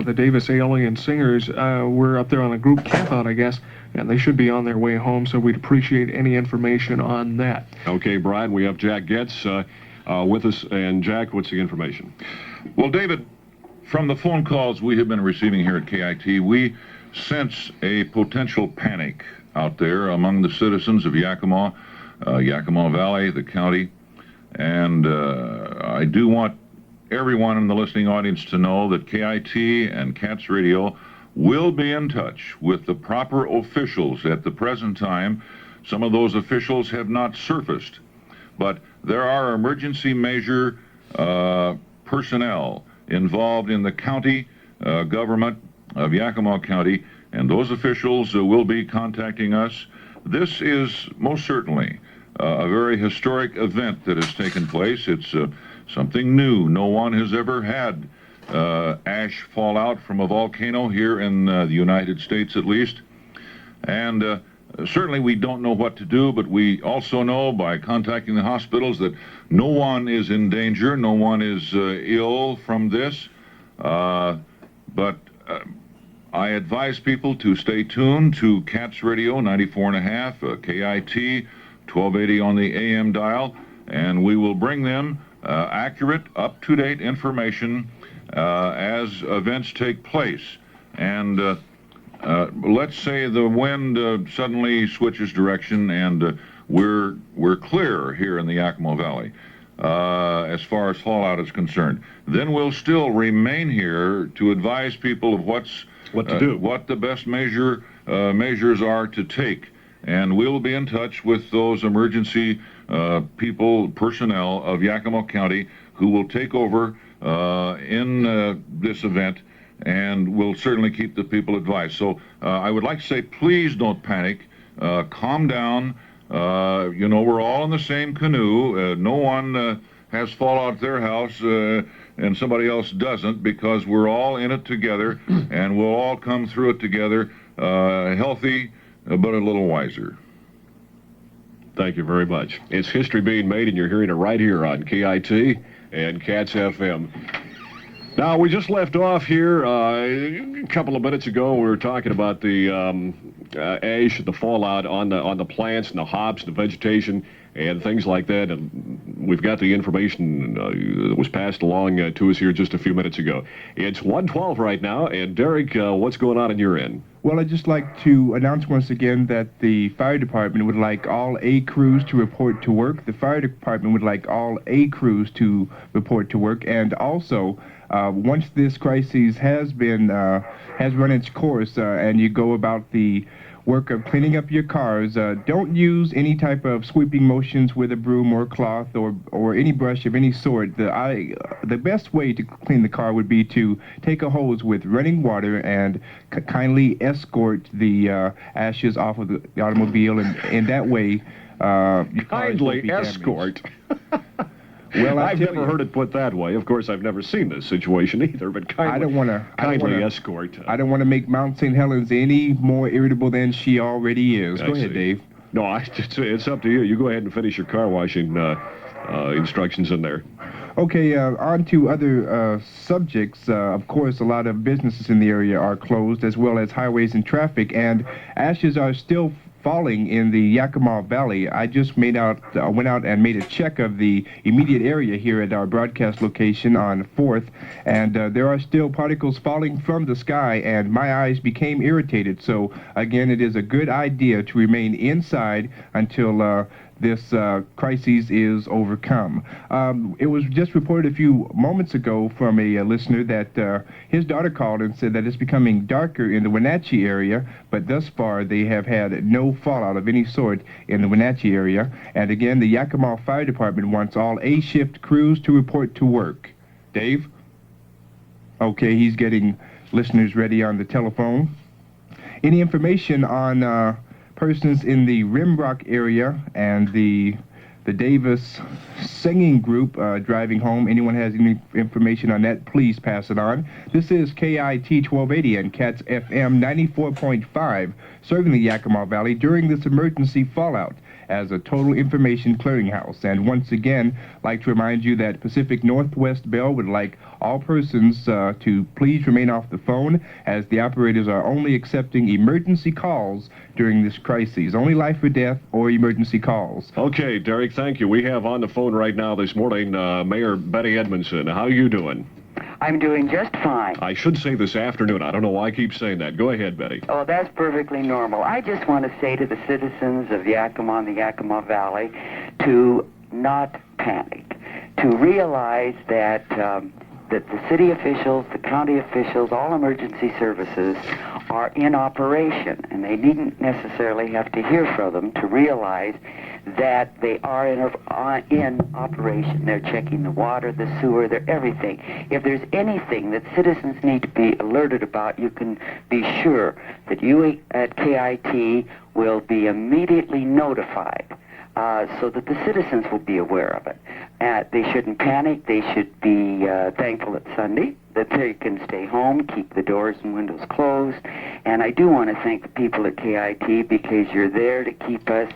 the Davis Alien Singers were up there on a group campout, I guess, and they should be on their way home, so we'd appreciate any information on that. Okay, Brian, we have Jack Getz with us. And Jack, what's the information? Well, David, from the phone calls we have been receiving here at KIT, we sense a potential panic out there among the citizens of Yakima, Yakima Valley, the county, and I do want everyone in the listening audience to know that KIT and Cats Radio will be in touch with the proper officials. At the present time, some of those officials have not surfaced, but there are emergency measure personnel involved in the county government of Yakima County, and those officials will be contacting us. This is most certainly a very historic event that has taken place. It's something new. No one has ever had ash fall out from a volcano here in the United States, at least. And certainly we don't know what to do, but we also know by contacting the hospitals that no one is in danger, no one is ill from this. But I advise people to stay tuned to Cats Radio 94.5, KIT 1280 on the AM dial, and we will bring them accurate, up-to-date information as events take place. And let's say the wind suddenly switches direction and we're clear here in the Yakima Valley as far as fallout is concerned. Then we'll still remain here to advise people of what to do, what the best measures are to take. And we'll be in touch with those emergency personnel of Yakima County who will take over in this event, and we'll certainly keep the people advised. So I would like to say, please don't panic. Calm down. You know, we're all in the same canoe. No one has fallout at their house and somebody else doesn't, because we're all in it together, and we'll all come through it together, healthy, but a little wiser. Thank you very much. It's history being made, and you're hearing it right here on KIT and Cats FM. Now, we just left off here a couple of minutes ago. We were talking about the ash, the fallout on the plants and the hops, the vegetation, and things like that. And we've got the information that was passed along to us here just a few minutes ago. It's 1:12 right now, and Derek, what's going on your end? Well, I'd just like to announce once again that the fire department would like all A crews to report to work. The fire department would like all A crews to report to work, and also once this crisis has run its course, and you go about the work of cleaning up your cars, don't use any type of sweeping motions with a broom or cloth or any brush of any sort. The best way to clean the car would be to take a hose with running water and kindly escort the ashes off of the automobile, and in that way your cars won't be escort. Well, I've never heard it put that way. Of course, I've never seen this situation either, but kindly escort. I don't want to make Mount St. Helens any more irritable than she already is. Go ahead, Dave. No, it's up to you. You go ahead and finish your car washing instructions in there. Okay, on to other subjects. Of course, a lot of businesses in the area are closed, as well as highways and traffic, and ashes are still falling in the Yakima Valley. I just went out and made a check of the immediate area here at our broadcast location on 4th, and there are still particles falling from the sky, and my eyes became irritated. So again, it is a good idea to remain inside until this crisis is overcome. It was just reported a few moments ago from a listener that his daughter called and said that it's becoming darker in the Wenatchee area, but thus far they have had no fallout of any sort in the Wenatchee area. And again, the Yakima Fire Department wants all A-shift crews to report to work. Dave? Okay, he's getting listeners ready on the telephone. Any information on persons in the Rimrock area and the Davis singing group driving home? Anyone has any information on that, please pass it on. This is KIT 1280 and Cats FM 94.5, serving the Yakima Valley during this emergency fallout. as a total information clearinghouse. And once again, I'd like to remind you that Pacific Northwest Bell would like all persons to please remain off the phone, as the operators are only accepting emergency calls during this crisis. Only life or death or emergency calls. Okay, Derek, thank you. We have on the phone right now this morning Mayor Betty Edmondson. How are you doing? I'm doing just fine. I should say this afternoon. I don't know why I keep saying that. Go ahead, Betty. Oh, that's perfectly normal. I just want to say to the citizens of Yakima and the Yakima Valley to not panic, to realize that that the city officials, the county officials, all emergency services are in operation, and they needn't necessarily have to hear from them to realize that they are in operation. They're checking the water, the sewer, they're everything. If there's anything that citizens need to be alerted about, you can be sure that you at KIT will be immediately notified so that the citizens will be aware of it. They shouldn't panic. They should be thankful it's Sunday, that they can stay home, keep the doors and windows closed. And I do want to thank the people at KIT, because you're there to keep us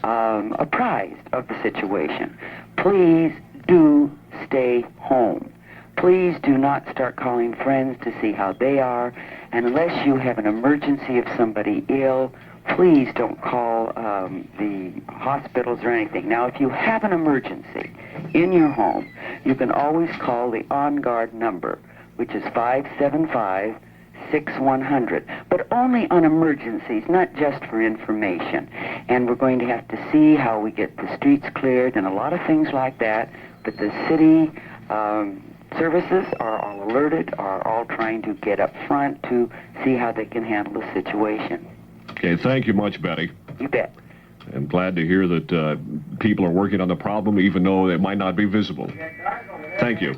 apprised of the situation. Please do stay home. Please do not start calling friends to see how they are. And unless you have an emergency of somebody ill, please don't call the hospitals or anything. Now, if you have an emergency in your home, you can always call the on-guard number, which is 575-6100, but only on emergencies, not just for information. And we're going to have to see how we get the streets cleared and a lot of things like that, but the city services are all alerted, are all trying to get up front to see how they can handle the situation. Okay, thank you much, Betty. You bet. I'm glad to hear that people are working on the problem, even though it might not be visible. Thank you.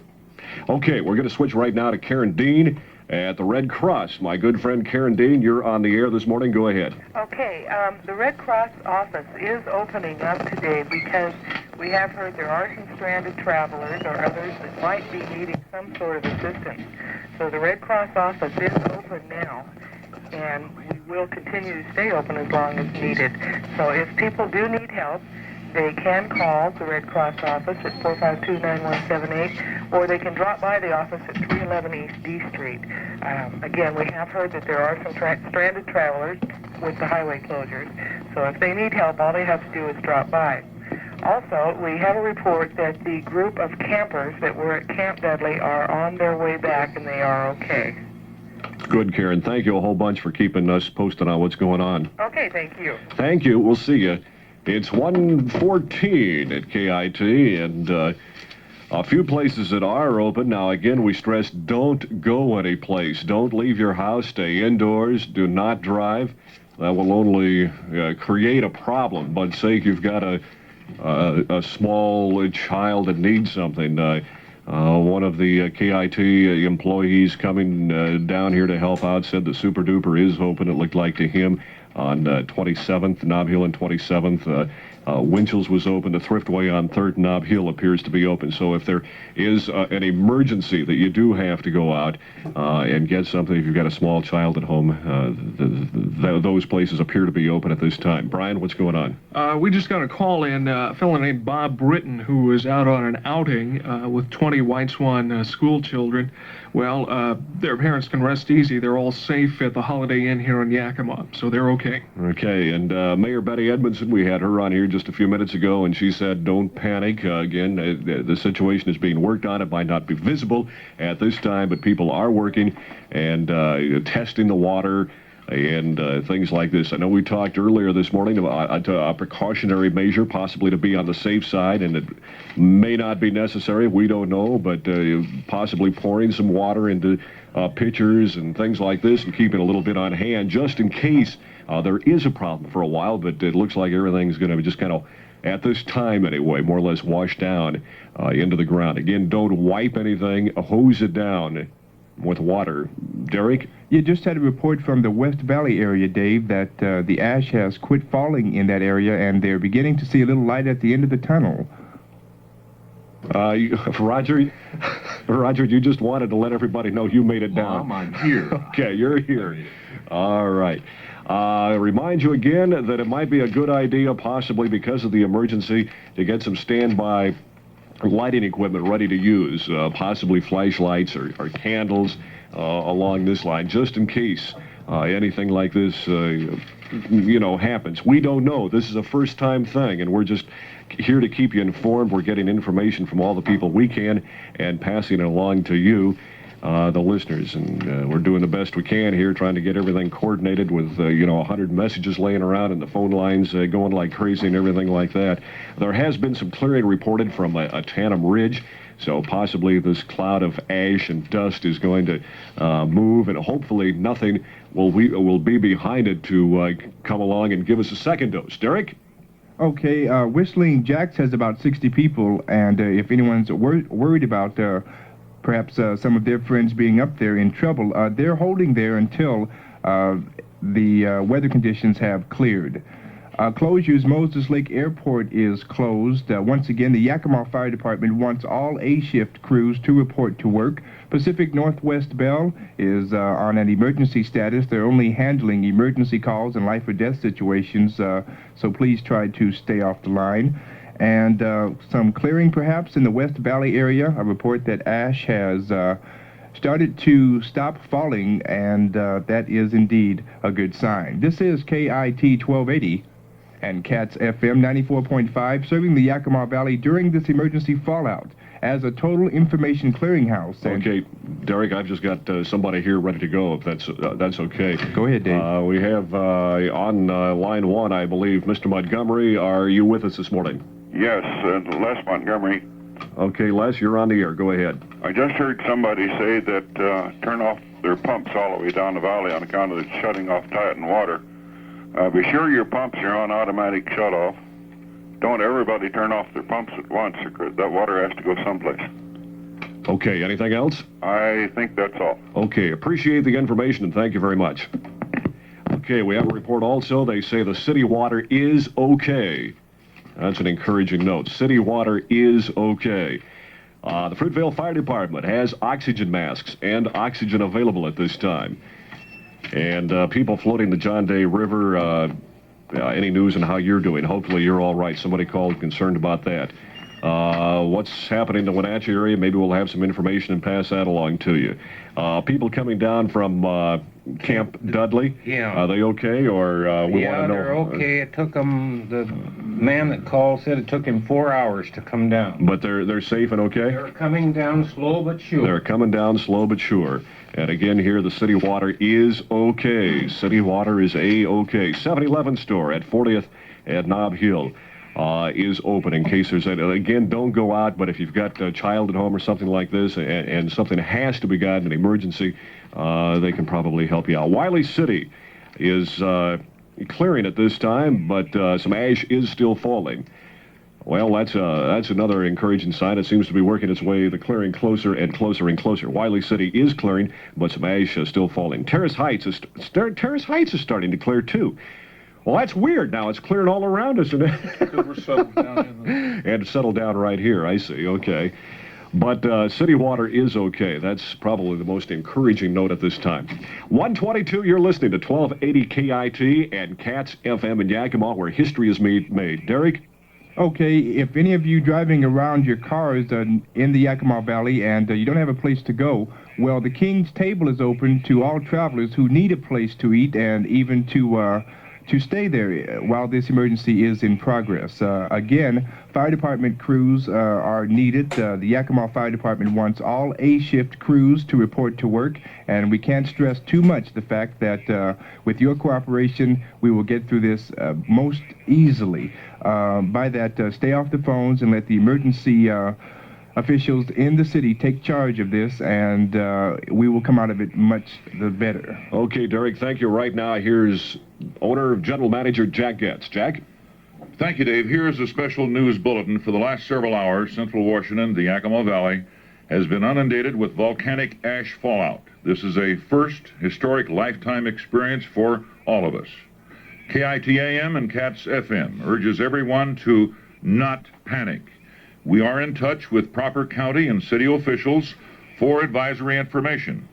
Okay, we're going to switch right now to Karen Dean at the Red Cross. My good friend Karen Dean, you're on the air this morning. Go ahead. Okay, the Red Cross office is opening up today because we have heard there are some stranded travelers or others that might be needing some sort of assistance. So the Red Cross office is open now, and we will continue to stay open as long as needed. So if people do need help, they can call the Red Cross office at 452-9178, or they can drop by the office at 311 East D Street. Again, we have heard that there are some stranded travelers with the highway closures, so if they need help, all they have to do is drop by. Also, we have a report that the group of campers that were at Camp Dudley are on their way back, and they are okay. Good, Karen. Thank you a whole bunch for keeping us posted on what's going on. Okay, thank you. Thank you. We'll see you. It's 1:14 at KIT, and a few places that are open. Now, again, we stress don't go any place. Don't leave your house. Stay indoors. Do not drive. That will only create a problem. But say you've got a small child that needs something. One of the KIT employees coming down here to help out said the Super Duper is open, it looked like to him, on 27th, Nob Hill and 27th. Winchell's was open. The Thriftway on 3rd Nob Hill appears to be open. So if there is an emergency that you do have to go out and get something, if you've got a small child at home, those places appear to be open at this time. Brian, what's going on? We just got a call in, a fellow named Bob Britton, who was out on an outing with 20 White Swan school children. Well, their parents can rest easy. They're all safe at the Holiday Inn here in Yakima, so they're okay. Okay, and Mayor Betty Edmondson, we had her on here just a few minutes ago, and she said don't panic. Again, the situation is being worked on. It might not be visible at this time, but people are working and testing the water and things like this. I know we talked earlier this morning about a precautionary measure, possibly to be on the safe side, and it may not be necessary. We don't know, but possibly pouring some water into pitchers and things like this and keeping a little bit on hand just in case there is a problem for a while, but it looks like everything's going to be just kind of, at this time anyway, more or less washed down into the ground. Again, don't wipe anything, hose it down with water. Derek? You just had a report from the West Valley area, Dave, that the ash has quit falling in that area, and they're beginning to see a little light at the end of the tunnel. Roger, you just wanted to let everybody know you made it down. I'm on here. Okay, you're here. All right. Remind you again that it might be a good idea, possibly because of the emergency, to get some standby lighting equipment ready to use, possibly flashlights or candles along this line, just in case anything like this, happens. We don't know. This is a first-time thing, and we're just here to keep you informed. We're getting information from all the people we can and passing it along to you, the listeners, and we're doing the best we can here, trying to get everything coordinated with 100 messages laying around and the phone lines going like crazy and everything like that. There has been some clearing reported from a Tanum Ridge, so possibly this cloud of ash and dust is going to move, and hopefully nothing will be behind it to come along and give us a second dose. Derek? Okay, Whistling Jacks has about 60 people, and if anyone's worried about perhaps some of their friends being up there in trouble, they're holding there until the weather conditions have cleared. Closures: Moses Lake Airport is closed. Once again, the Yakima Fire Department wants all A-shift crews to report to work. Pacific Northwest Bell is on an emergency status. They're only handling emergency calls and life or death situations, so please try to stay off the line. And some clearing perhaps in the West Valley area. A report that ash has started to stop falling, and that is indeed a good sign. This is KIT 1280 and Cats FM 94.5, serving the Yakima Valley during this emergency fallout as a total information clearinghouse. Okay, Derek, I've just got somebody here ready to go, if that's okay. Go ahead, Dave. We have on line one, I believe, Mr. Montgomery. Are you with us this morning? Yes, Les Montgomery. Okay, Les, you're on the air. Go ahead. I just heard somebody say that turn off their pumps all the way down the valley on account of the shutting off Titan water. Be sure your pumps are on automatic shut-off. Don't everybody turn off their pumps at once, because that water has to go someplace. Okay, anything else? I think that's all. Okay, appreciate the information, and thank you very much. Okay, we have a report also. They say the city water is okay. That's an encouraging note. City water is okay. The Fruitvale Fire Department has oxygen masks and oxygen available at this time. And people floating the John Day River, any news on how you're doing? Hopefully you're all right. Somebody called concerned about that. What's happening in the Wenatchee area? Maybe we'll have some information and pass that along to you. People coming down from Camp Dudley, Yeah. are they okay, or we want to know? Yeah, they're okay. It took them, the man that called said it took him 4 hours to come down. But they're safe and okay? They're coming down slow but sure. They're coming down slow but sure. And again here, the city water is okay. City water is A-okay. 7-Eleven store at 40th at Nob Hill is open in case there's any. Again, don't go out, but if you've got a child at home or something like this and something has to be gotten, an emergency, they can probably help you out. Wiley City is clearing at this time, but some ash is still falling. Well, that's another encouraging sign. It seems to be working its way, the clearing closer and closer and closer. Wiley City is clearing, but some ash is still falling. Terrace Heights is starting to clear too. Well, that's weird. Now it's clearing all around us, isn't it? Because we're settled down in And settled down right here. I see. Okay. But city water is okay. That's probably the most encouraging note at this time. 122, you're listening to 1280 KIT and Cats FM in Yakima, where history is made. Derek? Okay, if any of you driving around your cars in the Yakima Valley and you don't have a place to go, well, the King's Table is open to all travelers who need a place to eat and even to stay there while this emergency is in progress. Again, fire department crews are needed. The Yakima Fire Department wants all A-shift crews to report to work, and we can't stress too much the fact that with your cooperation, we will get through this most easily. By that, stay off the phones and let the emergency officials in the city take charge of this, and we will come out of it much the better. Okay, Derek, thank you. Right now, here's owner, general manager Jack Getz. Jack? Thank you, Dave. Here's a special news bulletin. For the last several hours, central Washington, the Yakima Valley, has been inundated with volcanic ash fallout. This is a first historic lifetime experience for all of us. KITAM and Cats FM urges everyone to not panic. We are in touch with proper county and city officials for advisory information.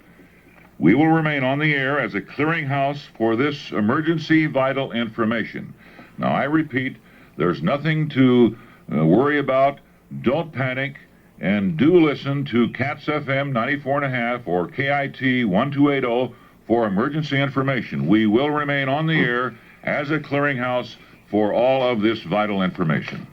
we will remain on the air as a clearinghouse for this emergency vital information. Now, I repeat, there's nothing to worry about. Don't panic, and do listen to CATS FM 94.5 or KIT 1280 for emergency information. We will remain on the air as a clearinghouse for all of this vital information.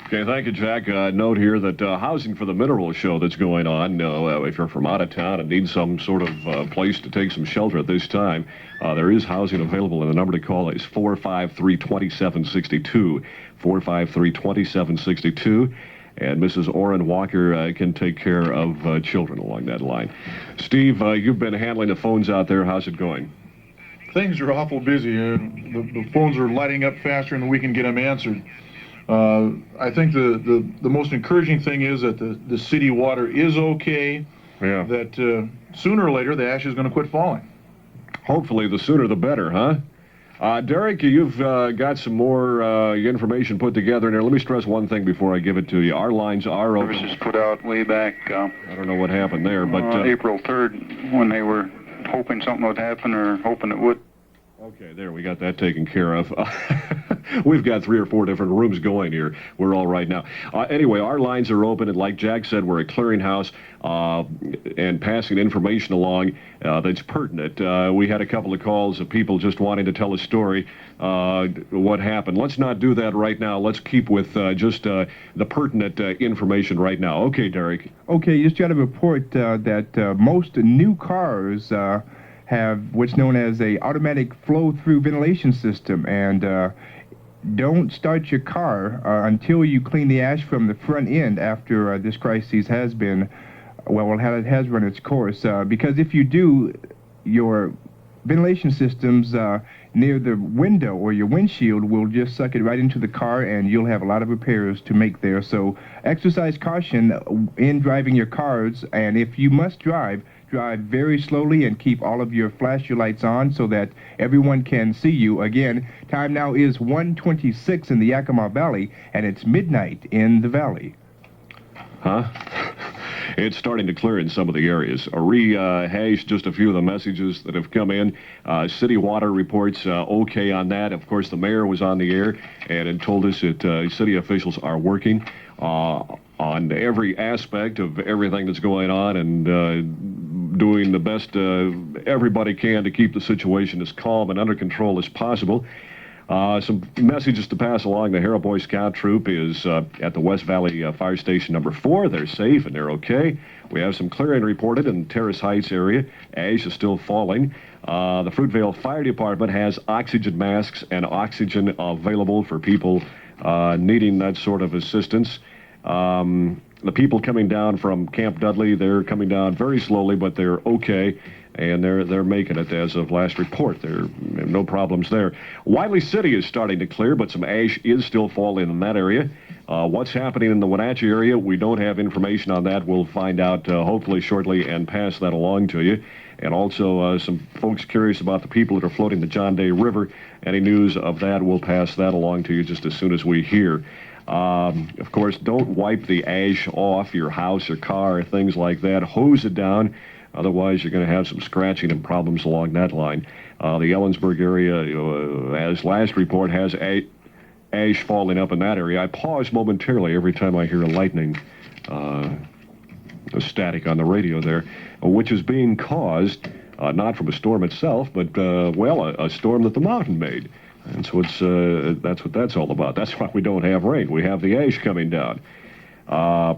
Okay, thank you, Jack. Note here that Housing for the Mineral show that's going on, if you're from out of town and need some sort of place to take some shelter at this time, there is housing available, and the number to call is 453-2762, 453-2762, and Mrs. Orrin Walker can take care of children along that line. Steve, you've been handling the phones out there. How's it going? Things are awful busy. The phones are lighting up faster than we can get them answered. I think the most encouraging thing is that the city water is okay. Yeah. That sooner or later the ash is going to quit falling. Hopefully, the sooner the better, huh? Derek, you've got some more information put together in there. Let me stress one thing before I give it to you. Our lines are open. Services put out way back I don't know what happened there, but April 3rd when they were hoping something would happen or hoping it would. Okay, there, we got that taken care of. We've got 3 or 4 different rooms going here. We're all right now. Anyway, our lines are open, and like Jack said, we're a clearinghouse and passing information along that's pertinent. We had a couple of calls of people just wanting to tell a story, what happened. Let's not do that right now. Let's keep with just the pertinent information right now. Okay, Derek. Okay, just got a report that most new cars have what's known as a automatic flow-through ventilation system, and don't start your car until you clean the ash from the front end after this crisis has been, it has run its course, because if you do, your ventilation systems near the window or your windshield will just suck it right into the car, and you'll have a lot of repairs to make there. So exercise caution in driving your cars, and if you must drive very slowly and keep all of your flash your lights on so that everyone can see you. Again, time now is 1:26 in the Yakima Valley, and it's midnight in the valley. Huh? It's starting to clear in some of the areas. I'll rehash just a few of the messages that have come in. City water reports okay on that. Of course, the mayor was on the air and told us that city officials are working on every aspect of everything that's going on and doing the best everybody can to keep the situation as calm and under control as possible. Some messages to pass along. The Hero Boy Scout Troop is at the West Valley Fire Station number 4. They're safe and they're okay. We have some clearing reported in Terrace Heights area. Ash is still falling. The Fruitvale Fire Department has oxygen masks and oxygen available for people needing that sort of assistance. The people coming down from Camp Dudley, they're coming down very slowly, but they're okay, and they're making it as of last report. There are no problems there. Wiley City is starting to clear, but some ash is still falling in that area. What's happening in the Wenatchee area, we don't have information on that. We'll find out hopefully shortly and pass that along to you. And also some folks curious about the people that are floating the John Day River. Any news of that, we'll pass that along to you just as soon as we hear. Of course, don't wipe the ash off your house or car or things like that. Hose it down. Otherwise, you're going to have some scratching and problems along that line. The Ellensburg area, as last report, has ash falling up in that area. I pause momentarily every time I hear a lightning static on the radio there, which is being caused not from a storm itself, but, a storm that the mountain made. And so that's what that's all about. That's why we don't have rain. We have the ash coming down.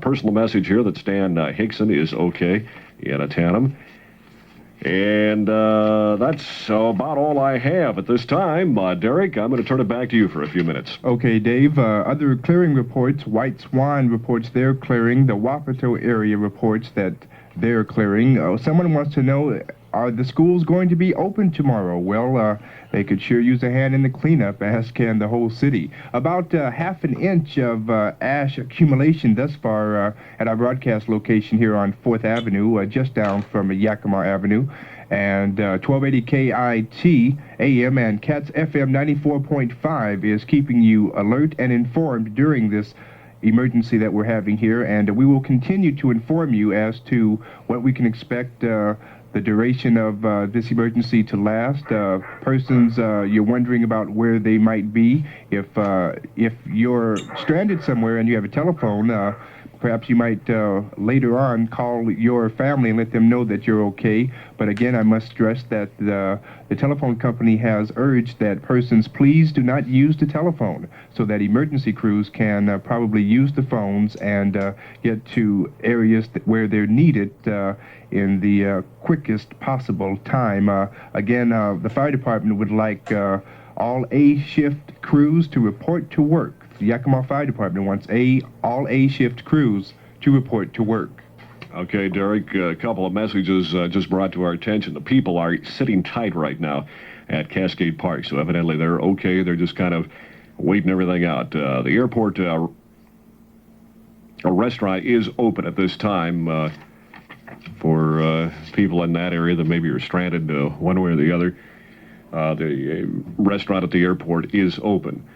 Personal message here that Stan Hickson is okay in Atanum. And that's about all I have at this time. Derek, I'm going to turn it back to you for a few minutes. Okay, Dave. Other clearing reports. White Swan reports they're clearing. The Wapato area reports that they're clearing. Someone wants to know, are the schools going to be open tomorrow? Well, they could sure use a hand in the cleanup, as can the whole city. About half an inch of ash accumulation thus far at our broadcast location here on 4th Avenue, just down from Yakima Avenue. And 1280 KIT AM and CATS FM 94.5 is keeping you alert and informed during this emergency that we're having here, and we will continue to inform you as to what we can expect the duration of this emergency to last. Persons, you're wondering about where they might be. If you're stranded somewhere and you have a telephone, perhaps you might later on call your family and let them know that you're okay. But again, I must stress that the telephone company has urged that persons please do not use the telephone, so that emergency crews can probably use the phones and get to areas where they're needed in the quickest possible time. Again, the fire department would like all A-shift crews to report to work. The Yakima Fire Department wants all A-shift crews to report to work. Okay, Derek, a couple of messages just brought to our attention. The people are sitting tight right now at Cascade Park, so evidently they're okay. They're just kind of waiting everything out. The airport a restaurant is open at this time for people in that area that maybe are stranded one way or the other. The restaurant at the airport is open.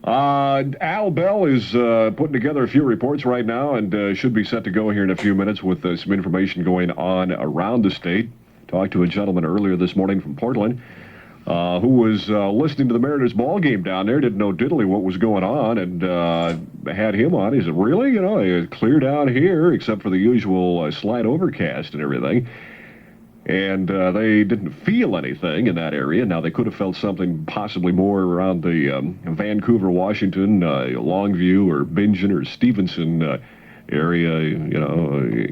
Al Bell is putting together a few reports right now and should be set to go here in a few minutes with some information going on around the state. Talked to a gentleman earlier this morning from Portland who was listening to the Mariners ball game down there, didn't know diddly what was going on, and had him on. He said, really? You know, it's clear down here except for the usual slight overcast and everything. And they didn't feel anything in that area. Now, they could have felt something possibly more around the Vancouver, Washington, Longview, or Bingen, or Stevenson area, you know,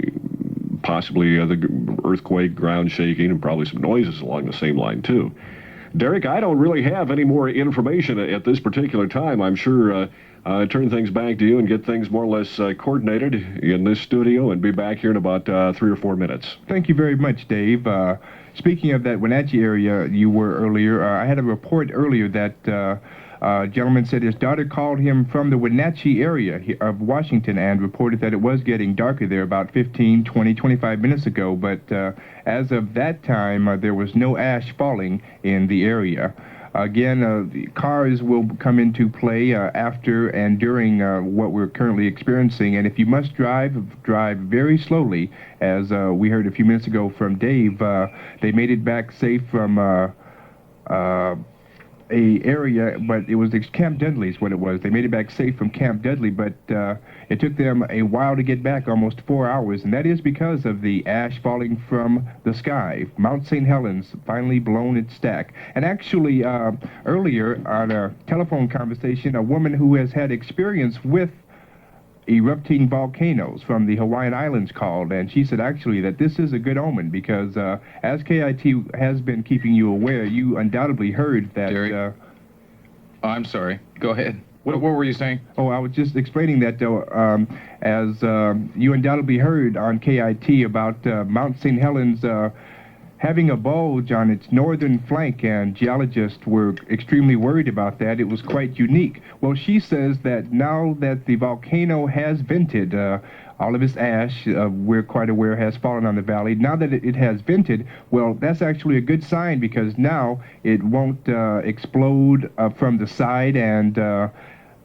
possibly the earthquake, ground shaking, and probably some noises along the same line, too. Derek, I don't really have any more information at this particular time. I'm sure turn things back to you and get things more or less coordinated in this studio and be back here in about 3 or 4 minutes. Thank you very much, Dave. Speaking of that Wenatchee area you were earlier, I had a report earlier that a gentleman said his daughter called him from the Wenatchee area of Washington and reported that it was getting darker there about 15, 20, 25 minutes ago, but as of that time, there was no ash falling in the area. Again, the cars will come into play after and during what we're currently experiencing. And if you must drive very slowly. As we heard a few minutes ago from Dave, they made it back safe from a area, but it was Camp Dudley's what it was. They made it back safe from Camp Dudley, but it took them a while to get back, almost 4 hours, and that is because of the ash falling from the sky. Mount St. Helens finally blown its stack. And actually, earlier on a telephone conversation, a woman who has had experience with erupting volcanoes from the Hawaiian Islands called, and she said actually that this is a good omen because as KIT has been keeping you aware, you undoubtedly heard that... Derek, I'm sorry. Go ahead. What were you saying? Oh, I was just explaining that, though, as you undoubtedly heard on KIT about Mount St. Helens having a bulge on its northern flank, and geologists were extremely worried about that. It was quite unique. Well, she says that now that the volcano has vented, all of its ash, we're quite aware, has fallen on the valley. Now that it has vented, well, that's actually a good sign because now it won't explode from the side and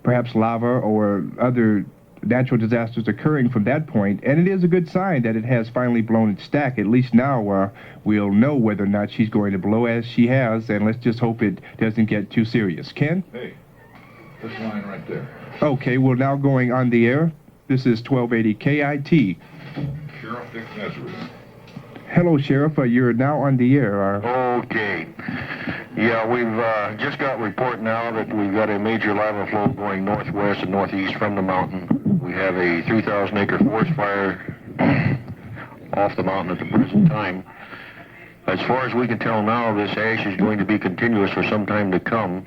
perhaps lava or other natural disasters occurring from that point, and it is a good sign that it has finally blown its stack. At least now we'll know whether or not she's going to blow as she has, and let's just hope it doesn't get too serious. Ken? Hey, this line right there. Okay, we're now going on the air. This is 1280 KIT. Sheriff Dick Nazareth. Hello, Sheriff. You're now on the air. Okay. Yeah, we've just got a report now that we've got a major lava flow going northwest and northeast from the mountain. We have a 3,000-acre forest fire off the mountain at the present time. As far as we can tell now, this ash is going to be continuous for some time to come.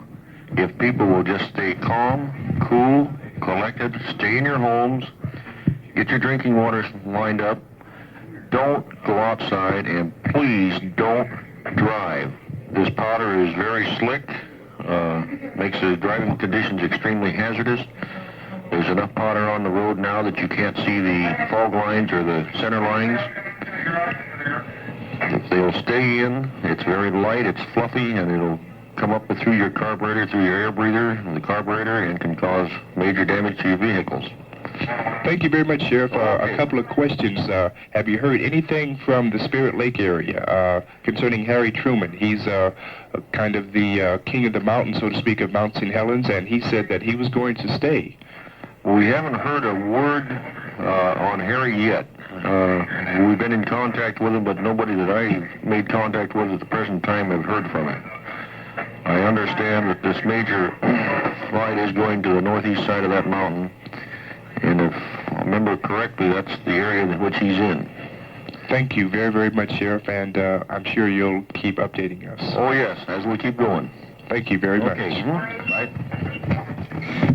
If people will just stay calm, cool, collected, stay in your homes, get your drinking water lined up, don't go outside, and please don't drive. This powder is very slick, makes the driving conditions extremely hazardous. There's enough powder on the road now that you can't see the fog lines or the center lines. If they'll stay in, it's very light, it's fluffy, and it'll come up through your carburetor, through your air breather and the carburetor, and can cause major damage to your vehicles. Thank you very much, Sheriff. A couple of questions. Have you heard anything from the Spirit Lake area concerning Harry Truman? He's kind of the king of the mountain, so to speak, of Mount St. Helens, and he said that he was going to stay. We haven't heard a word on Harry yet. We've been in contact with him, but nobody that I made contact with at the present time have heard from him. I understand that this major slide is going to the northeast side of that mountain, and if I remember correctly, that's the area in which he's in. Thank you very, very much, Sheriff, and I'm sure you'll keep updating us. Oh, yes, as we keep going. Thank you very much. Okay. Right.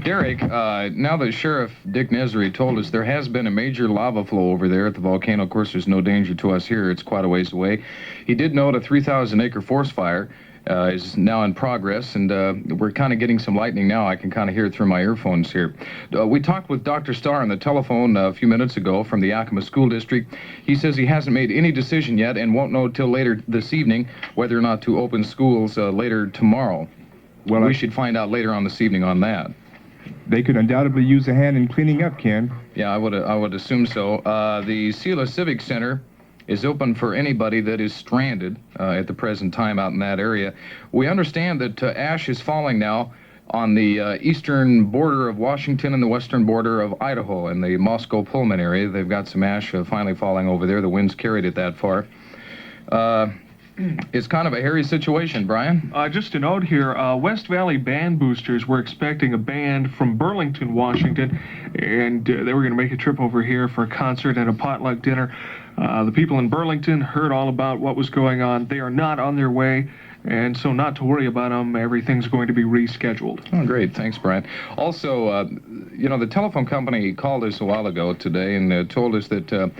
Derek, now that Sheriff Dick Nesri told us there has been a major lava flow over there at the volcano. Of course, there's no danger to us here. It's quite a ways away. He did note a 3,000-acre forest fire is now in progress, and we're kind of getting some lightning now. I can kind of hear it through my earphones here. We talked with Dr. Starr on the telephone a few minutes ago from the Yakima School District. He says he hasn't made any decision yet and won't know till later this evening whether or not to open schools later tomorrow. Well, we should find out later on this evening on that. They could undoubtedly use a hand in cleaning up, Ken. Yeah, I would assume so. The Sela Civic Center is open for anybody that is stranded at the present time out in that area. We understand that ash is falling now on the eastern border of Washington and the western border of Idaho in the Moscow-Pullman area. They've got some ash finally falling over there. The winds carried it that far. It's kind of a hairy situation, Brian. Just a note here, West Valley Band Boosters were expecting a band from Burlington, Washington, and they were going to make a trip over here for a concert and a potluck dinner. The people in Burlington heard all about what was going on. They are not on their way, and so not to worry about them. Everything's going to be rescheduled. Oh, great. Thanks, Brian. Also, the telephone company called us a while ago today and told us that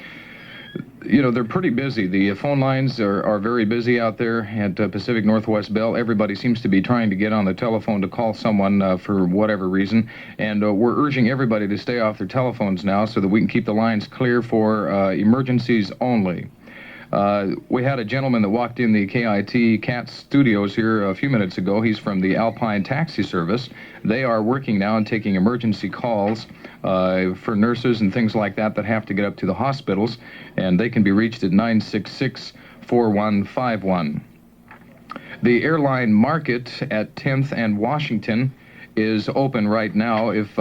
they're pretty busy. The phone lines are very busy out there at Pacific Northwest Bell. Everybody seems to be trying to get on the telephone to call someone for whatever reason. And we're urging everybody to stay off their telephones now so that we can keep the lines clear for emergencies only. We had a gentleman that walked in the KIT CAT studios here a few minutes ago. He's from the Alpine Taxi Service. They are working now and taking emergency calls for nurses and things like that that have to get up to the hospitals, and they can be reached at 966-4151. The airline market at 10th and Washington is open right now. If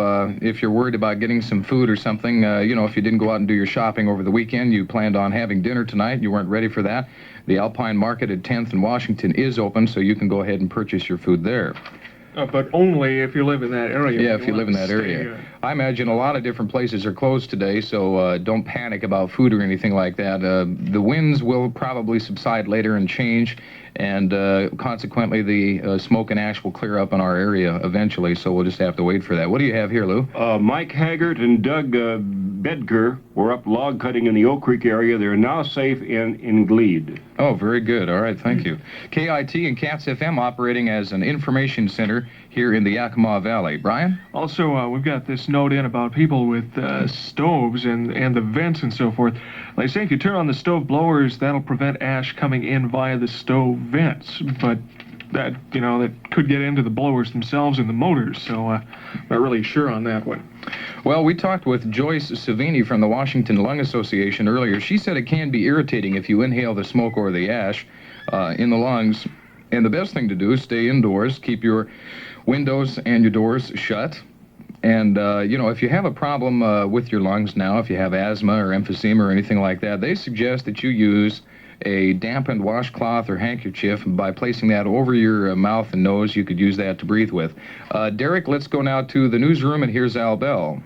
you're worried about getting some food or something, if you didn't go out and do your shopping over the weekend, you planned on having dinner tonight, you weren't ready for that, the Alpine Market at 10th and Washington is open, so you can go ahead and purchase your food there. But only if you live in that area. Yeah, if you live in that area. I imagine a lot of different places are closed today, so don't panic about food or anything like that. The winds will probably subside later and change, and consequently the smoke and ash will clear up in our area eventually, so we'll just have to wait for that. What do you have here, Lou? Mike Haggart and Doug Bedker were up log cutting in the Oak Creek area. They're now safe in Glebe. Oh, very good. All right, thank you. KIT and CATS FM operating as an information center here in the Yakima Valley. Brian? Also, we've got this note in about people with stoves and the vents and so forth. They say if you turn on the stove blowers, that'll prevent ash coming in via the stove vents. But that could get into the blowers themselves and the motors, so not really sure on that one. Well, we talked with Joyce Savini from the Washington Lung Association earlier. She said it can be irritating if you inhale the smoke or the ash in the lungs. And the best thing to do is stay indoors, keep your windows and your doors shut. And, if you have a problem with your lungs now, if you have asthma or emphysema or anything like that, they suggest that you use a dampened washcloth or handkerchief. By placing that over your mouth and nose, you could use that to breathe with. Derek, let's go now to the newsroom, and here's Al Bell.